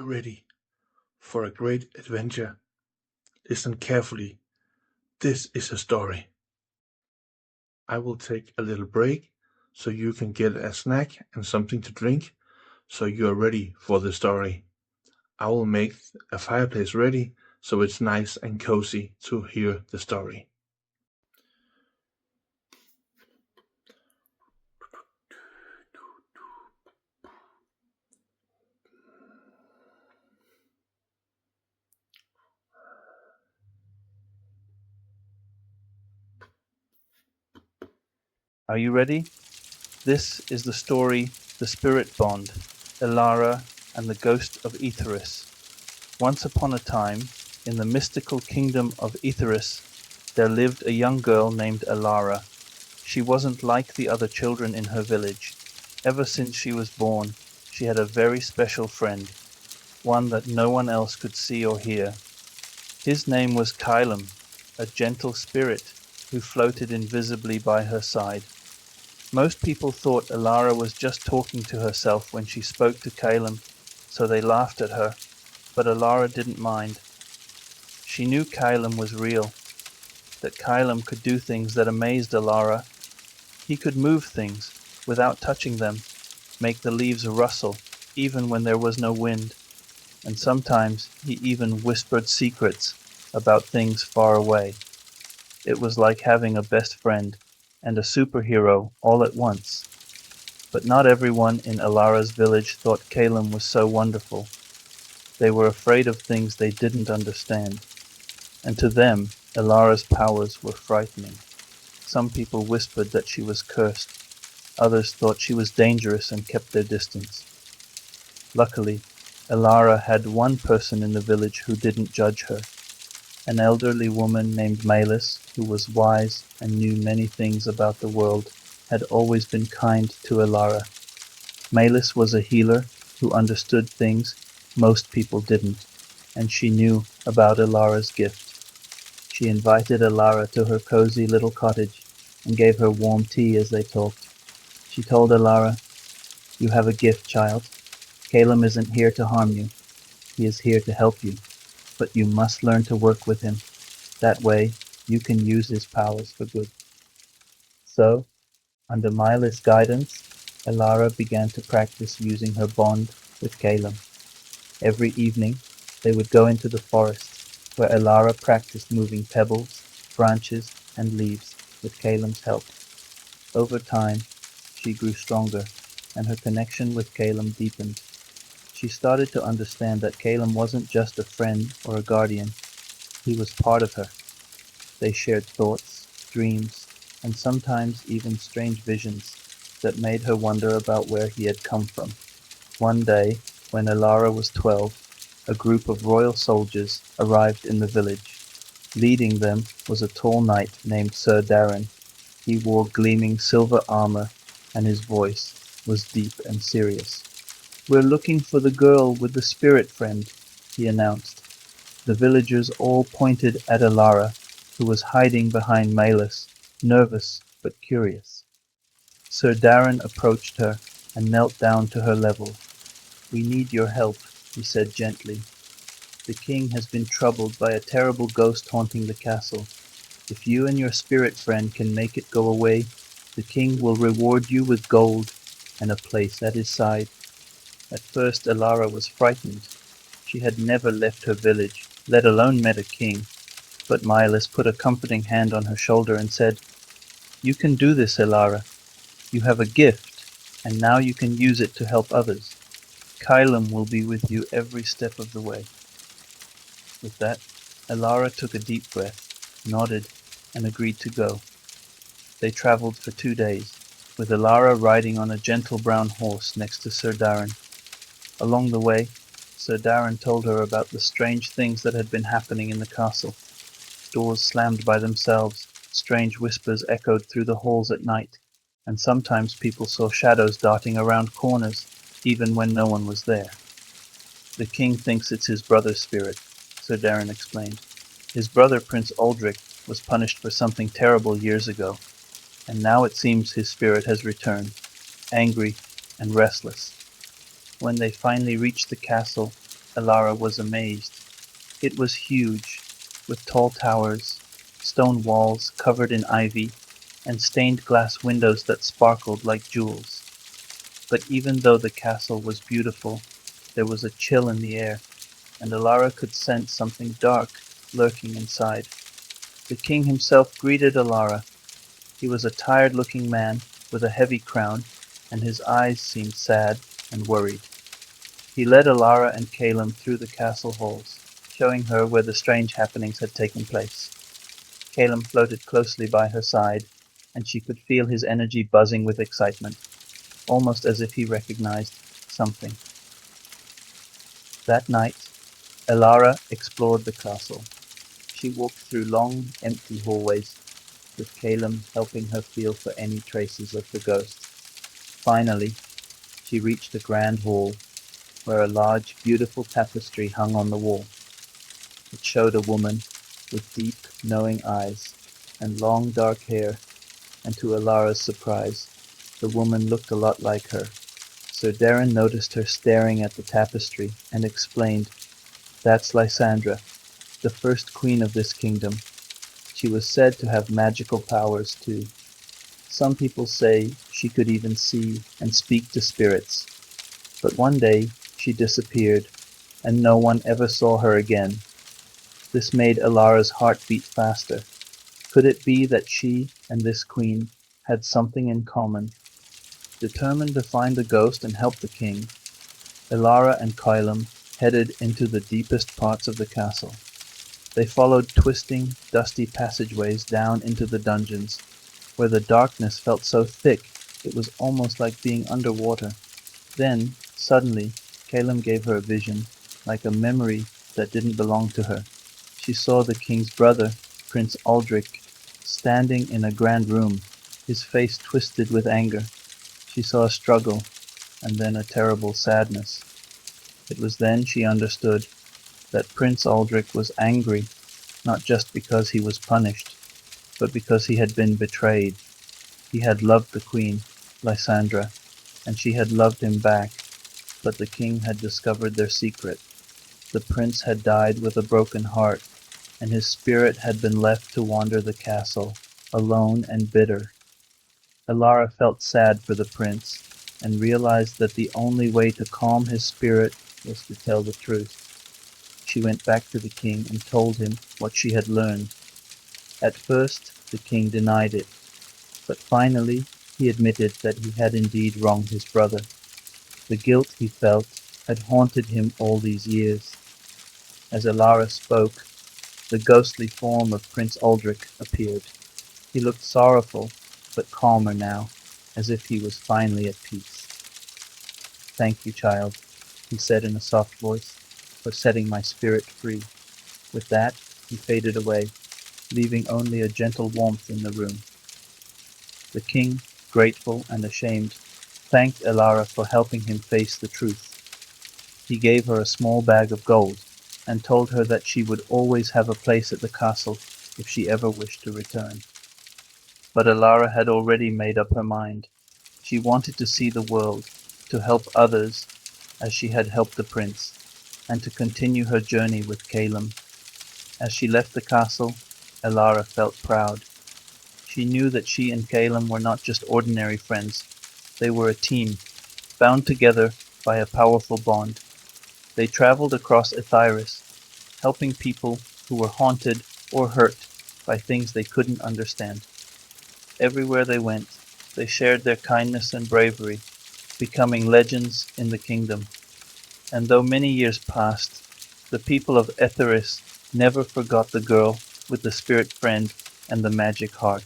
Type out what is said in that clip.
ready for a great adventure? Listen carefully. This is a story. I will take a little break so you can get a snack and something to drink so you are ready for the story. I will make a fireplace ready so it's nice and cozy to hear the story. Are you ready? This is the story The Spirit Bond, Ellara and the Ghost of Aethyris. Once upon a time, in the mystical kingdom of Aethyris, there lived a young girl named Ellara. She wasn't like the other children in her village. Ever since she was born, she had a very special friend, one that no one else could see or hear. His name was Kylam, a gentle spirit who floated invisibly by her side. Most people thought Ellara was just talking to herself when she spoke to Kylam, so they laughed at her, but Ellara didn't mind. She knew Kylam was real, that Kylam could do things that amazed Ellara. He could move things without touching them, make the leaves rustle even when there was no wind, and sometimes he even whispered secrets about things far away. It was like having a best friend and a superhero all at once. But not everyone in Elara's village thought Kylam was so wonderful. They were afraid of things they didn't understand, and to them Elara's powers were frightening. Some people whispered that she was cursed. Others thought she was dangerous and kept their distance. Luckily, Ellara had one person in the village who didn't judge her. An elderly woman named Melis, who was wise and knew many things about the world, had always been kind to Ellara. Melis was a healer who understood things most people didn't, and she knew about Elara's gift. She invited Ellara to her cozy little cottage and gave her warm tea as they talked. She told Ellara, "You have a gift, child. Kylam isn't here to harm you. He is here to help you. But you must learn to work with him. That way, you can use his powers for good." So, under Mila's guidance, Ellara began to practice using her bond with Kylam. Every evening, they would go into the forest, where Ellara practiced moving pebbles, branches, and leaves with Kylam's help. Over time, she grew stronger, and her connection with Kylam deepened. She started to understand that Kylam wasn't just a friend or a guardian. He was part of her. They shared thoughts, dreams, and sometimes even strange visions that made her wonder about where he had come from. One day, when Ellara was 12, a group of royal soldiers arrived in the village. Leading them was a tall knight named Sir Darren. He wore gleaming silver armor, and his voice was deep and serious. "We're looking for the girl with the spirit friend," he announced. The villagers all pointed at Ellara, who was hiding behind Melis, nervous but curious. Sir Darren approached her and knelt down to her level. "We need your help," he said gently. "The king has been troubled by a terrible ghost haunting the castle. If you and your spirit friend can make it go away, the king will reward you with gold and a place at his side." At first Ellara was frightened. She had never left her village, let alone met a king. But Milas put a comforting hand on her shoulder and said, "You can do this, Ellara. You have a gift, and now you can use it to help others. Kylam will be with you every step of the way." With that, Ellara took a deep breath, nodded, and agreed to go. They traveled for 2 days, with Ellara riding on a gentle brown horse next to Sir Darren. Along the way, Sir Darren told her about the strange things that had been happening in the castle. Doors slammed by themselves, strange whispers echoed through the halls at night, and sometimes people saw shadows darting around corners, even when no one was there. "The king thinks it's his brother's spirit," Sir Darren explained. "His brother, Prince Aldrich, was punished for something terrible years ago, and now it seems his spirit has returned, angry and restless." When they finally reached the castle, Ellara was amazed. It was huge, with tall towers, stone walls covered in ivy, and stained glass windows that sparkled like jewels. But even though the castle was beautiful, there was a chill in the air, and Ellara could sense something dark lurking inside. The king himself greeted Ellara. He was a tired-looking man with a heavy crown, and his eyes seemed sad and worried. He led Ellara and Caleb through the castle halls, showing her where the strange happenings had taken place. Caleb floated closely by her side, and she could feel his energy buzzing with excitement, almost as if he recognized something. That night, Ellara explored the castle. She walked through long, empty hallways, with Caleb helping her feel for any traces of the ghost. Finally, she reached a grand hall, where a large, beautiful tapestry hung on the wall. It showed a woman with deep, knowing eyes and long, dark hair, and to Elara's surprise, the woman looked a lot like her. Sir Darren noticed her staring at the tapestry and explained, "That's Lysandra, the first queen of this kingdom. She was said to have magical powers too. Some people say she could even see and speak to spirits. But one day she disappeared, and no one ever saw her again." This made Elara's heart beat faster. Could it be that she and this queen had something in common? Determined to find the ghost and help the king, Ellara and Caleb headed into the deepest parts of the castle. They followed twisting, dusty passageways down into the dungeons, where the darkness felt so thick it was almost like being underwater. Then, suddenly, Caleb gave her a vision, like a memory that didn't belong to her. She saw the king's brother, Prince Aldrich, standing in a grand room, his face twisted with anger. She saw a struggle, and then a terrible sadness. It was then she understood that Prince Aldrich was angry, not just because he was punished, but because he had been betrayed. He had loved the queen, Lysandra, and she had loved him back, but the king had discovered their secret. The prince had died with a broken heart, and his spirit had been left to wander the castle, alone and bitter. Ellara felt sad for the prince, and realized that the only way to calm his spirit was to tell the truth. She went back to the king and told him what she had learned. At first, the king denied it, but finally he admitted that he had indeed wronged his brother. The guilt he felt had haunted him all these years. As Ellara spoke, the ghostly form of Prince Aldrich appeared. He looked sorrowful, but calmer now, as if he was finally at peace. "Thank you, child," he said in a soft voice, "for setting my spirit free." With that, he faded away, leaving only a gentle warmth in the room. The king, grateful and ashamed, thanked Ellara for helping him face the truth. He gave her a small bag of gold, and told her that she would always have a place at the castle if she ever wished to return. But Ellara had already made up her mind. She wanted to see the world, to help others as she had helped the prince, and to continue her journey with Caleb. As she left the castle, Ellara felt proud. She knew that she and Caleb were not just ordinary friends. They were a team, bound together by a powerful bond. They traveled across Aethyris, helping people who were haunted or hurt by things they couldn't understand. Everywhere they went, they shared their kindness and bravery, becoming legends in the kingdom. And though many years passed, the people of Aethyris never forgot the girl with the spirit friend and the magic heart.